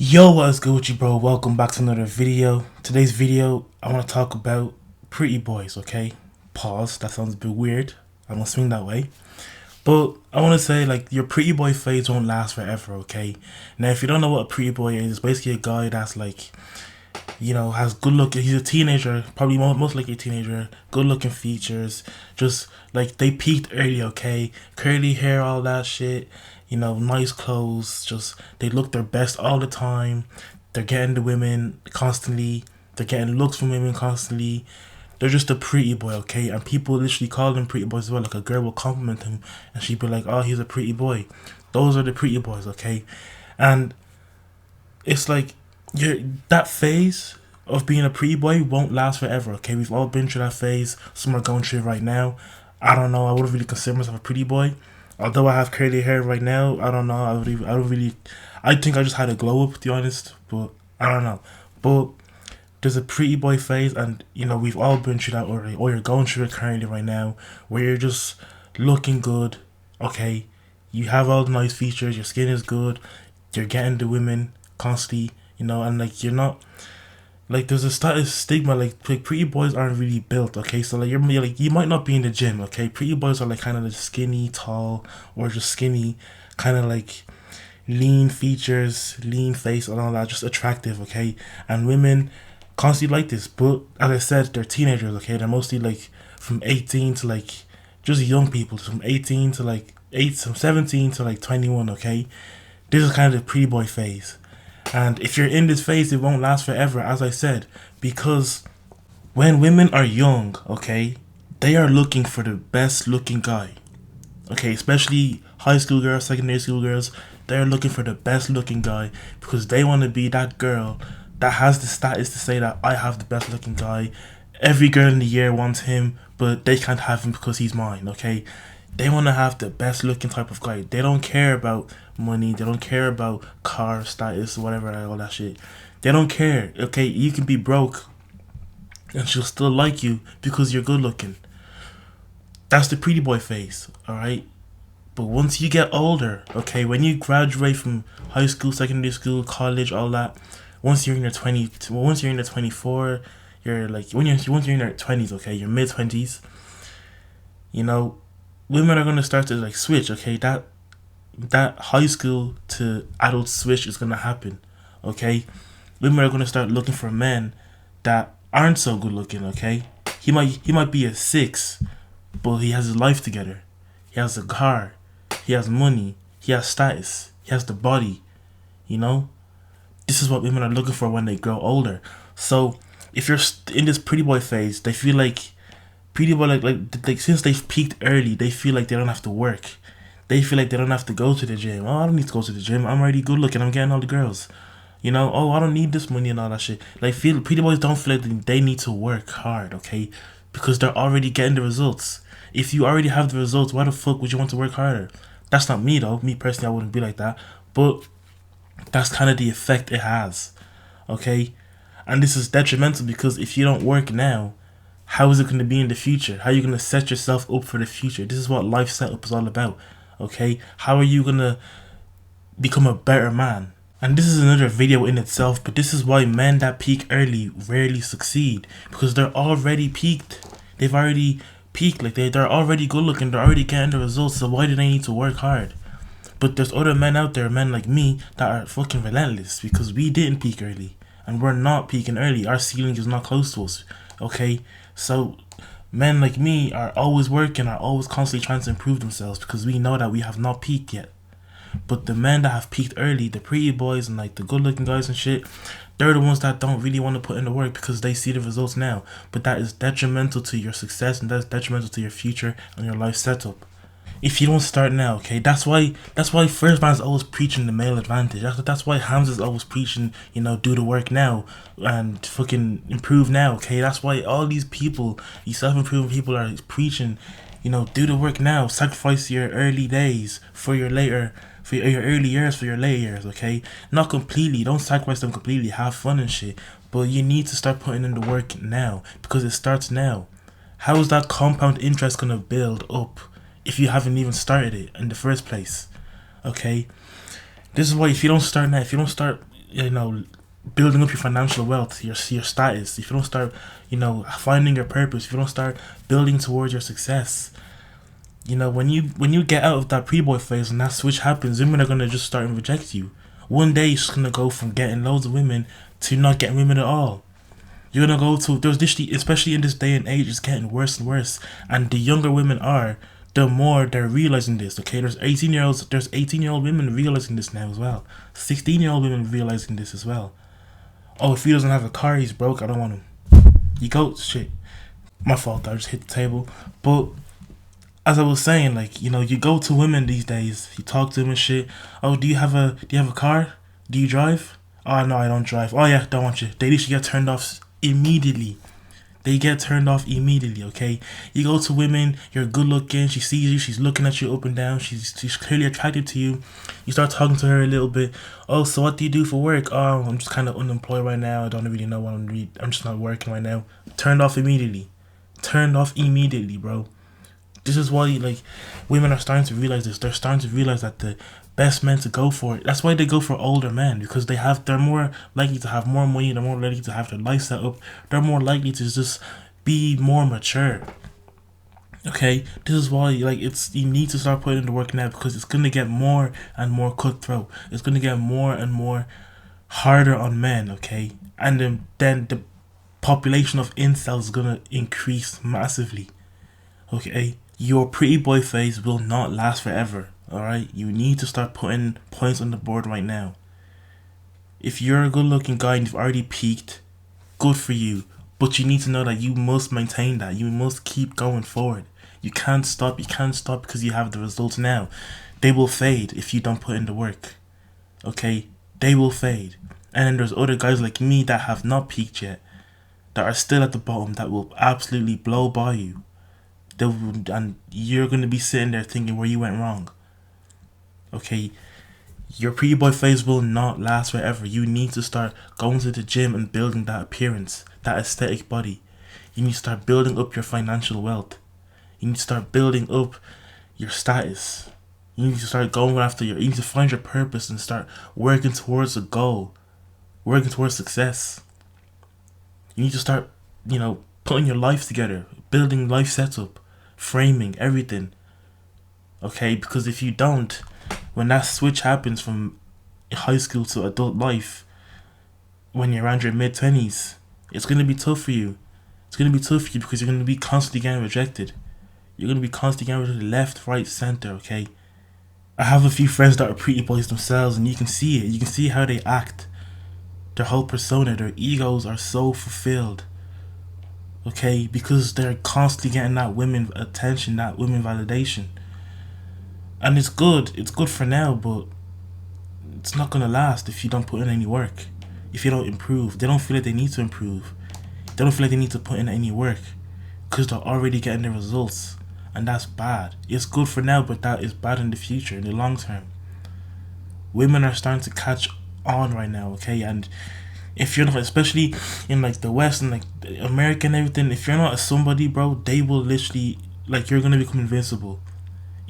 Yo, what's good with you, bro? Welcome back to another video. Today's video, I want to talk about pretty boys, okay? Pause, that sounds a bit weird. I'm gonna swing that way. But I want to say, like, your pretty boy phase won't last forever, okay? Now, if you don't know what a pretty boy is, it's basically a guy that's like, has good look. He's a teenager, probably most likely a teenager. Good looking features, just like they peaked early. Okay, curly hair, all that shit. Nice clothes. Just they look their best all the time. They're getting the women constantly. They're getting looks from women constantly. They're just a pretty boy, okay? And people literally call them pretty boys as well. Like a girl will compliment him, and she'd be like, "Oh, he's a pretty boy." Those are the pretty boys, okay? And it's like that phase of being a pretty boy won't last forever. Okay, we've all been through that phase. Some are going through it right now. I don't know. I wouldn't really consider myself a pretty boy, although I have curly hair right now. I don't know. I don't really. I think I just had a glow up, to be honest. But I don't know. But there's a pretty boy phase, and we've all been through that already. Or you're going through it currently right now, where you're just looking good. Okay, you have all the nice features. Your skin is good. You're getting the women constantly, and like you're not like there's a stigma like pretty boys aren't really built. Okay, so like you might not be in the gym. Okay, pretty boys are like kind of like skinny, tall, or just skinny, kind of like lean features, lean face, and all that, just attractive. Okay, and women constantly like this, but as I said, they're teenagers. Okay, they're mostly like from 18 to like just young people, from 18 to like from 17 to like 21. Okay, this is kind of the pretty boy phase. And if you're in this phase, it won't last forever, as I said, because when women are young, okay, they are looking for the best looking guy. Okay, especially high school girls, secondary school girls, they're looking for the best looking guy because they want to be that girl that has the status to say that I have the best looking guy. Every girl in the year wants him, but they can't have him because he's mine, okay? They want to have the best looking type of guy. They don't care about money. They don't care about car status, whatever, all that shit. They don't care. Okay, you can be broke, and she'll still like you because you're good looking. That's the pretty boy phase, all right. But once you get older, okay, when you graduate from high school, secondary school, college, all that, once you're in your 20, once you're in your 24, you're like once you're in your 20s, okay, your mid 20s, you know, women are gonna start to like switch. Okay, that high school to adult switch is gonna happen. Okay, women are gonna start looking for men that aren't so good looking. Okay, he might be a 6, but he has his life together. He has a car. He has money. He has status. He has the body. You know, this is what women are looking for when they grow older. So if you're in this pretty boy phase, they feel like pretty boy like since they've peaked early, they feel like they don't have to work. They feel like they don't have to go to the gym. Oh, I don't need to go to the gym. I'm already good looking. I'm getting all the girls. Oh, I don't need this money and all that shit. Like, pretty boys don't feel like they need to work hard, okay? Because they're already getting the results. If you already have the results, why the fuck would you want to work harder? That's not me though. Me personally, I wouldn't be like that. But that's kind of the effect it has, okay? And this is detrimental because if you don't work now, how is it going to be in the future? How are you going to set yourself up for the future? This is what life setup is all about, okay? How are you going to become a better man? And this is another video in itself, but this is why men that peak early rarely succeed, because they're already peaked. They've already peaked, like they're already good looking, they're already getting the results, so why do they need to work hard? But there's other men out there, men like me, that are fucking relentless because we didn't peak early. And we're not peaking early. Our ceiling is not close to us, okay? So men like me are always working, are always constantly trying to improve themselves because we know that we have not peaked yet. But the men that have peaked early, the pretty boys and like the good looking guys and shit, they're the ones that don't really want to put in the work because they see the results now. But that is detrimental to your success, and that's detrimental to your future and your life setup. If you don't start now, okay, that's why First Man's always preaching the male advantage. That's why Hamza's always preaching, do the work now and fucking improve now, okay. That's why all these people, these self-improving people, are preaching, do the work now. Sacrifice your early days for your later, for your early years, for your later years, okay. Not completely. Don't sacrifice them completely. Have fun and shit, but you need to start putting in the work now because it starts now. How is that compound interest gonna build up if you haven't even started it in the first place? Okay, this is why if you don't start now, if you don't start building up your financial wealth, your status, if you don't start, finding your purpose, if you don't start building towards your success, when you get out of that pre-boy phase and that switch happens, women are gonna just start and reject you. One day you're just gonna go from getting loads of women to not getting women at all. You're gonna go to there's literally, especially in this day and age, it's getting worse and worse. And the younger women are, the more they're realizing this. Okay, there's 18-year-old women realizing this now as well. 16-year-old women realizing this as well. Oh, if he doesn't have a car, he's broke. I don't want him. You go shit. My fault. I just hit the table. But as I was saying, you go to women these days, you talk to them and shit. Oh, do you have a car? Do you drive? Oh no, I don't drive. Oh yeah, don't want you. They usually get turned off immediately. They get turned off immediately, okay? You go to women, you're good looking, she sees you, she's looking at you up and down, she's clearly attracted to you. You start talking to her a little bit. Oh, so what do you do for work? Oh, I'm just kind of unemployed right now. I don't really know what I'm just not working right now. Turned off immediately. Turned off immediately, bro. This is why, women are starting to realize this. They're starting to realize that the best men to go for it. That's why they go for older men, because they're more likely to have more money. They're more likely to have their life set up. They're more likely to just be more mature. Okay, this is why you need to start putting in the work now, because it's gonna get more and more cutthroat. It's gonna get more and more harder on men. Okay, and then the population of incels is gonna increase massively. Okay, your pretty boy phase will not last forever. Alright, you need to start putting points on the board right now. If you're a good looking guy and you've already peaked, good for you. But you need to know that you must maintain that. You must keep going forward. You can't stop. You can't stop because you have the results now. They will fade if you don't put in the work. Okay? They will fade. And then there's other guys like me that have not peaked yet, that are still at the bottom, that will absolutely blow by you. And you're going to be sitting there thinking where you went wrong. Okay, your pretty boy phase will not last forever. You need to start going to the gym and building that appearance, that aesthetic body. You need to start building up your financial wealth. You need to start building up your status. You need to start going after you need to find your purpose and start working towards a goal, working towards success. You need to start, putting your life together, building life setup, framing everything. Okay, because if you don't, when that switch happens from high school to adult life, when you're around your mid-20s, it's going to be tough for you. It's going to be tough for you because you're going to be constantly getting rejected. You're going to be constantly getting rejected left, right, center, okay? I have a few friends that are pretty boys themselves, and you can see it. You can see how they act. Their whole persona, their egos are so fulfilled. Okay? Because they're constantly getting that women attention, that women validation. And it's good for now, but it's not going to last if you don't put in any work. If you don't improve. They don't feel like they need to improve. They don't feel like they need to put in any work, because they're already getting the results. And that's bad. It's good for now, but that is bad in the future, in the long term. Women are starting to catch on right now, okay? And if you're not, especially in the West and America and everything, if you're not a somebody, bro, they will literally, you're going to become invincible.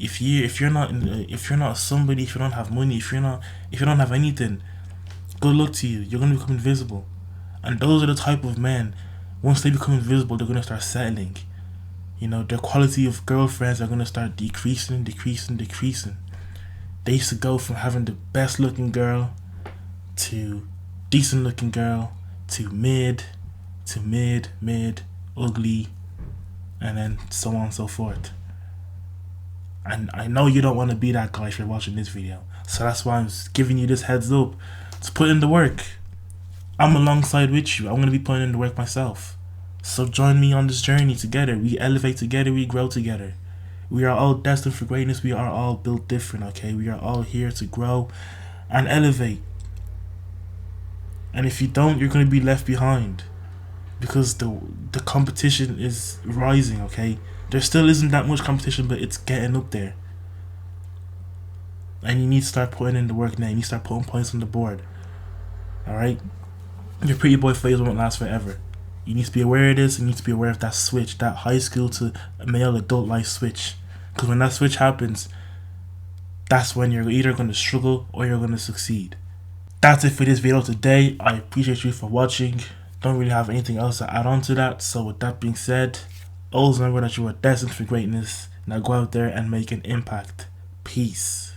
If you're not somebody, if you don't have money, if you don't have anything, good luck to you. You're gonna become invisible, and those are the type of men. Once they become invisible, they're gonna start settling. Their quality of girlfriends are gonna start decreasing. They used to go from having the best looking girl to decent looking girl to mid, ugly, and then so on and so forth. And I know you don't want to be that guy if you're watching this video. So that's why I'm giving you this heads up to put in the work. I'm alongside with you. I'm going to be putting in the work myself. So join me on this journey together. We elevate together. We grow together. We are all destined for greatness. We are all built different, okay? We are all here to grow and elevate. And if you don't, you're going to be left behind. Because the competition is rising, okay? There still isn't that much competition, but it's getting up there. And you need to start putting in the work now. You need to start putting points on the board. Alright? Your pretty boy phase won't last forever. You need to be aware of this. You need to be aware of that switch. That high school to male adult life switch. Because when that switch happens, that's when you're either going to struggle or you're going to succeed. That's it for this video today. I appreciate you for watching. Don't really have anything else to add on to that. So with that being said, always remember that you are destined for greatness. Now go out there and make an impact. Peace.